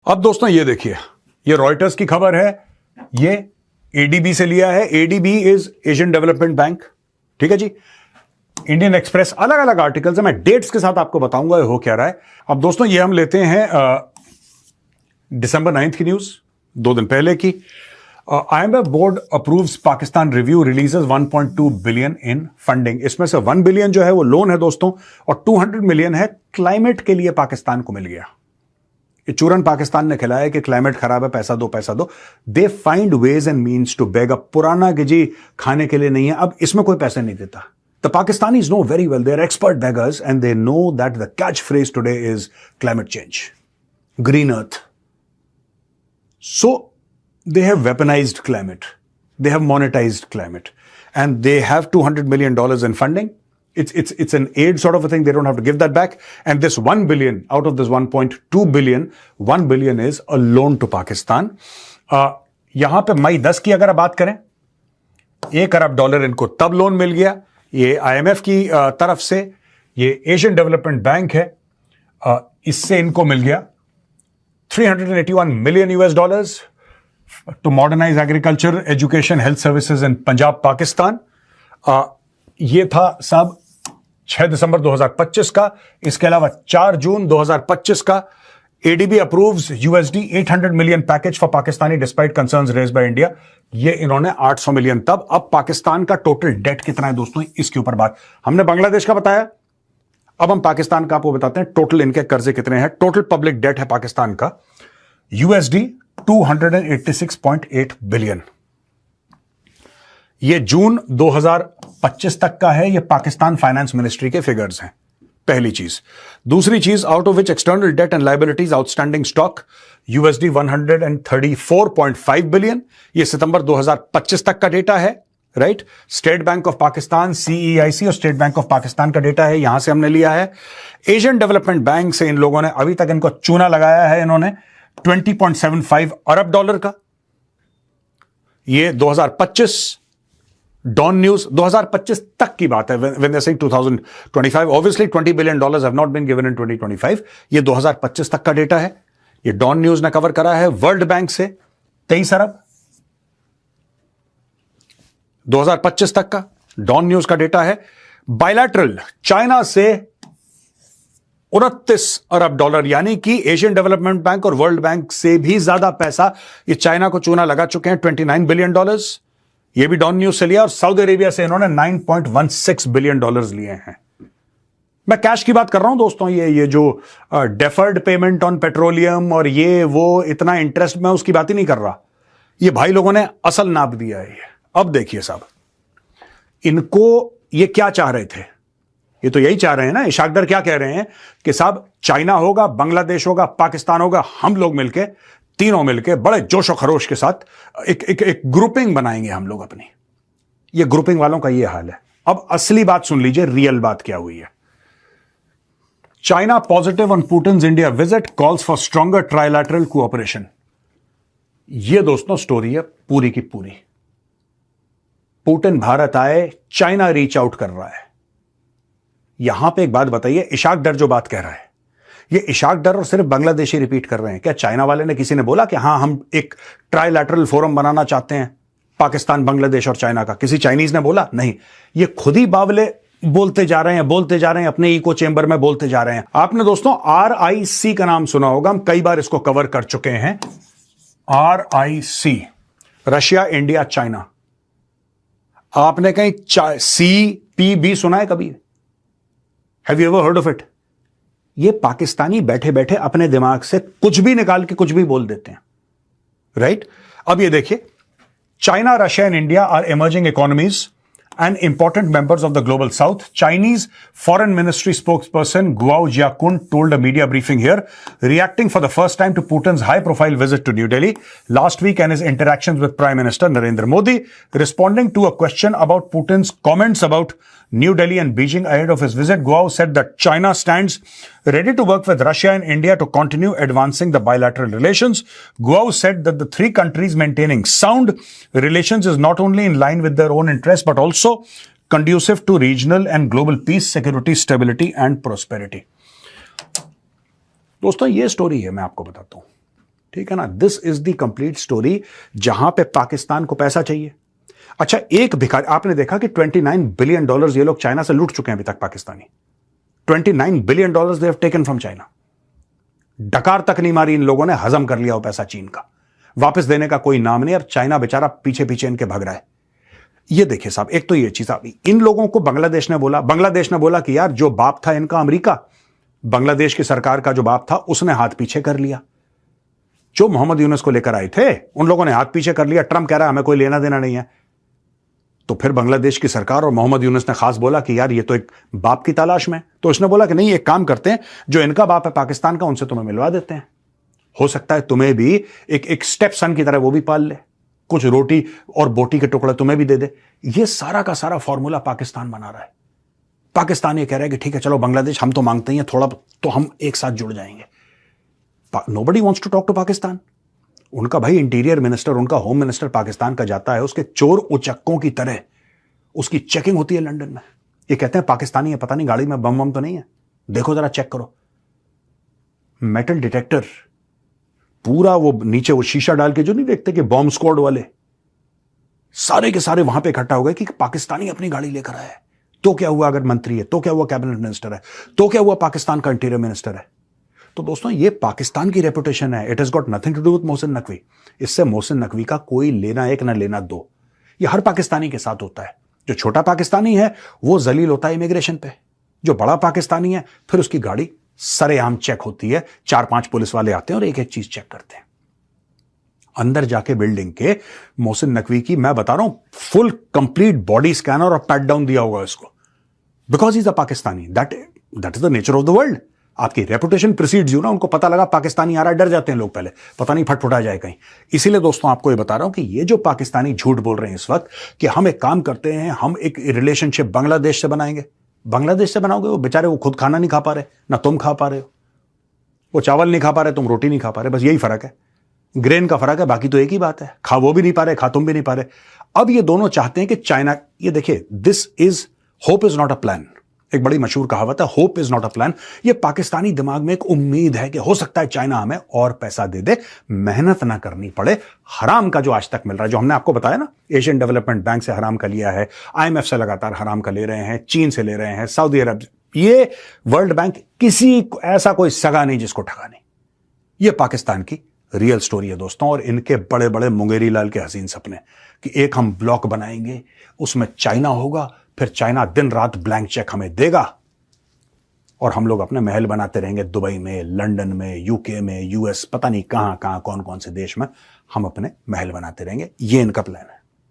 अब दोस्तों ये देखिए, ये रॉयटर्स की खबर है, ये एडीबी से लिया है। ADB is Asian development bank, ठीक है जी। इंडियन एक्सप्रेस, अलग अलग आर्टिकल्स है, मैं डेट्स के साथ आपको बताऊंगा हो क्या रहा है। अब दोस्तों ये हम लेते हैं December 9 की न्यूज, 2 दिन पहले की। IMF board approves Pakistan review, releases 1.2 billion in funding. इसमें से 1 बिलियन जो है वो लोन है दोस्तों, और 200 मिलियन है क्लाइमेट के लिए पाकिस्तान को मिल गया। ये चूरन पाकिस्तान ने खिलाया कि क्लाइमेट खराब है, पैसा दो पैसा दो। They find ways and means to beg up. पुराना कि जी खाने के लिए नहीं है, अब इसमें कोई पैसे नहीं देता। The Pakistanis know very well, they are expert beggars, and they know that the catchphrase today is climate change, green earth. So they have weaponized climate, they have monetized climate, and they have $200 million in funding. It's an aid sort of a thing. They don't have to give that back. And this 1 billion out of this 1.2 billion, 1 billion is a loan to Pakistan. यहां पे मई 10 की अगर आप बात करें, $1 अरब इनको तब loan मिल गया। ये IMF की तरफ से, ये एशियन डेवलपमेंट बैंक है, इससे इनको मिल गया $381 million to modernise agriculture, education, health services in Punjab, Pakistan. ये था सब 6 दिसंबर 2025 का। इसके अलावा 4 जून 2025 का ADB approves $800 million package for Pakistani despite concerns raised by India. ये इन्होंने 800 मिलियन तब। अब पाकिस्तान का टोटल डेट कितना है दोस्तों, इसके ऊपर बात। हमने बांग्लादेश का बताया, अब हम पाकिस्तान का आपको बताते हैं टोटल इनके कर्जे कितने हैं। टोटल पब्लिक डेट है पाकिस्तान का $286.8 बिलियन। ये जून 2025 तक का है। ये पाकिस्तान फाइनेंस मिनिस्ट्री के फिगर्स हैं, पहली चीज। दूसरी चीज, out of which external debt and liabilities outstanding stock $134.5 billion. ये सितंबर 2025 तक का डेटा है, right. State bank of Pakistan, CEIC और स्टेट बैंक ऑफ पाकिस्तान का डेटा है, यहां से हमने लिया है। एशियन डेवलपमेंट बैंक से इन लोगों ने अभी तक इनको चूना लगाया है, इन्होंने $20.75 अरब का। ये 2025 डॉन न्यूज 2025 तक की बात है। when they're saying 2025, obviously $20 billion have not been given in 2025. ये 2025 तक का डेटा है। ये डॉन न्यूज ने कवर करा है। वर्ल्ड बैंक से 23 अरब 2025 तक का डॉन न्यूज का डेटा है। बायलैटरल चाइना से $29 अरब, यानी कि एशियन डेवलपमेंट बैंक और वर्ल्ड बैंक से भी ज्यादा पैसा ये चाइना को चूना लगा चुके हैं, $29 बिलियन। ये भी डॉन न्यूज से लिया। और सऊदी अरेबिया से इन्होंने $9.16 बिलियन लिए हैं। मैं कैश की बात कर रहा हूं दोस्तों। ये जो डेफर्ड पेमेंट ऑन पेट्रोलियम और ये वो इतना इंटरेस्ट, मैं उसकी बात ही नहीं कर रहा। ये भाई लोगों ने असल नाप दिया है। अब देखिए साहब, इनको ये क्या चाह रहे थे, ये तो यही चाह रहे हैं ना। इशाक दर क्या कह रहे हैं कि साहब चाइना होगा, बांग्लादेश होगा, पाकिस्तान होगा, हम लोग मिलके, तीनों मिलके बड़े जोशो खरोश के साथ एक ग्रुपिंग बनाएंगे हम लोग अपनी। ये ग्रुपिंग वालों का ये हाल है। अब असली बात सुन लीजिए, रियल बात क्या हुई है। China positive on Putin's India visit, calls for stronger trilateral cooperation. ये दोस्तों स्टोरी है पूरी की पूरी। पुतिन भारत आए, चाइना रीच आउट कर रहा है। यहां पे एक बात बताइए, इशाक डर जो बात कह रहा है, ये इशाक डर और सिर्फ बांग्लादेशी रिपीट कर रहे हैं। क्या चाइना वाले ने, किसी ने बोला कि हां हम एक ट्राइलैटरल फोरम बनाना चाहते हैं, पाकिस्तान, बांग्लादेश और चाइना का? किसी चाइनीज ने बोला? नहीं, ये खुद ही बावले बोलते जा रहे हैं, अपने इको चेंबर में बोलते जा रहे हैं। आपने दोस्तों RIC का नाम सुना होगा, हम कई बार इसको कवर कर चुके हैं। RIC, Russia, India, China. आपने कहीं CPB सुना है कभी? Have you ever heard of it? ये पाकिस्तानी बैठे बैठे अपने दिमाग से कुछ भी निकाल के कुछ भी बोल देते हैं, राइट? अब ये देखिए, China, Russia and India are emerging economies and important members of the global south. Chinese Foreign Ministry spokesperson Guo Jiakun told a media briefing here, reacting for the first time to Putin's high-profile visit to New Delhi last week and his interactions with Prime Minister Narendra Modi, responding to a question about Putin's comments about New Delhi and Beijing ahead of his visit. Guo said that China stands ready to work with Russia and India to continue advancing the bilateral relations. Guo said that the three countries maintaining sound relations is not only in line with their own interests but also conducive to regional and global peace, security, stability and prosperity. दोस्तों ये story है, मैं आपको बताता हूं। ठीक है ना, this is the complete story जहां पे पाकिस्तान को पैसा चाहिए। अच्छा, एक भिखारी, आपने देखा कि $29 बिलियन ये लोग चाइना से लूट चुके हैं अभी तक Pakistani. $29 billion they have taken from China. डकार तक नहीं मारी इन लोगों ने, हजम कर लिया वो पैसा चीन का, वापस देने का कोई नाम नहीं, और चाइना बेचारा पीछे पीछे इनके भाग रहा है। ये देखिए साहब, एक तो ये चीज अभी इन लोगों को बांग्लादेश ने बोला कि यार जो बाप था इनका अमेरिका, बांग्लादेश की सरकार का जो बाप था उसने हाथ पीछे कर लिया। जो मोहम्मद यूनुस को लेकर आए थे उन लोगों ने हाथ पीछे कर लिया। ट्रंप कह रहा है हमें कोई लेना देना नहीं है। तो फिर बांग्लादेश की सरकार और मोहम्मद यूनुस ने खास बोला कि यार ये तो एक बाप की तलाश में। तो उसने बोला कि नहीं, एक काम करते हैं, जो इनका बाप है पाकिस्तान का उनसे तुम्हें मिलवा देते हैं, हो सकता है तुम्हें भी एक स्टेप सन की तरह वो भी पाल ले, कुछ रोटी और बोटी के टुकड़े तुम्हें भी दे दे। ये सारा का सारा फॉर्मूला पाकिस्तान बना रहा है। पाकिस्तान ये कह रहा है कि ठीक है चलो बांग्लादेश, हम तो मांगते हैं थोड़ा, तो हम एक साथ जुड़ जाएंगे। Nobody wants to talk to Pakistan. उनका भाई इंटीरियर मिनिस्टर, उनका होम मिनिस्टर पाकिस्तान का जाता है, उसके चोर उचक्कों की तरह उसकी चेकिंग होती है लंदन में। ये कहते हैं पाकिस्तानी है, पता नहीं गाड़ी में बम तो नहीं है, देखो जरा चेक करो। मेटल डिटेक्टर पूरा, वो नीचे वो शीशा डाल के जो नहीं देखते कि बॉम्ब स्क्वाड वाले, सारे के सारे वहां पे इकट्ठा हो गए कि पाकिस्तानी अपनी गाड़ी लेकर आया है। तो क्या हुआ अगर मंत्री है, तो क्या हुआ कैबिनेट मिनिस्टर है, तो क्या हुआ पाकिस्तान का इंटीरियर मिनिस्टर है। तो दोस्तों ये पाकिस्तान की रेपुटेशन है। It has got nothing to do with Mohsin Naqvi. इससे मोहसिन नकवी का कोई लेना एक ना लेना दो। ये हर पाकिस्तानी के साथ होता है। जो छोटा पाकिस्तानी है वो जलील होता है इमिग्रेशन पे, जो बड़ा पाकिस्तानी है फिर उसकी गाड़ी सरेआम चेक होती है। 4-5 पुलिस वाले आते हैं और एक एक चीज चेक करते हैं। अंदर जाके बिल्डिंग के मोहसिन नकवी की, मैं बता रहा हूं, फुल कंप्लीट बॉडी स्कैनर और पैट डाउन दिया होगा इसको, because is a Pakistani. That is the nature of the world. आपकी रेपुटेशन प्रिसीड्स यू ना। उनको पता लगा पाकिस्तानी आ रहा है, डर जाते हैं लोग पहले, पता नहीं फटफटा जाए कहीं। इसीलिए दोस्तों आपको ये बता रहा हूं कि ये जो पाकिस्तानी झूठ बोल रहे हैं इस वक्त कि हम एक काम करते हैं, हम एक रिलेशनशिप बांग्लादेश से बनाएंगे। बांग्लादेश से बनाओगे, वो बेचारे वो खुद खाना नहीं खा पा रहे, ना तुम खा पा रहे हो। वो चावल नहीं खा पा रहे, तुम रोटी नहीं खा पा रहे, बस यही फर्क है, ग्रेन का फर्क है, बाकी तो एक ही बात है। खा वो भी नहीं पा रहे, खा तुम भी नहीं पा रहे। अब ये दोनों चाहते हैं कि चाइना, ये देखिए, this is hope is not a plan. एक बड़ी मशहूर कहावत है, hope is not a plan. ये पाकिस्तानी दिमाग में एक उम्मीद है कि हो सकता है चाइना हमें और पैसा दे दे, मेहनत ना करनी पड़े। हराम का जो आज तक मिल रहा है, जो हमने आपको बताया ना, एशियन डेवलपमेंट बैंक से हराम का लिया है, IMF से लगातार हराम का ले रहे हैं, चीन से ले रहे हैं, सऊदी अरब, ये वर्ल्ड बैंक, किसी ऐसा कोई सगा नहीं जिसको ठगा नहीं। ये पाकिस्तान की रियल स्टोरी है दोस्तों। और इनके बड़े बड़े मुंगेरी लाल के हसीन सपने कि एक हम ब्लॉक बनाएंगे, उसमें चाइना होगा, फिर चाइना दिन रात ब्लैंक चेक हमें देगा और हम लोग अपने महल बनाते रहेंगे दुबई में, लंदन में, UK में, US, पता नहीं कहां कहां, कौन कौन से देश में हम अपने महल बनाते रहेंगे। ये इनका प्लान है।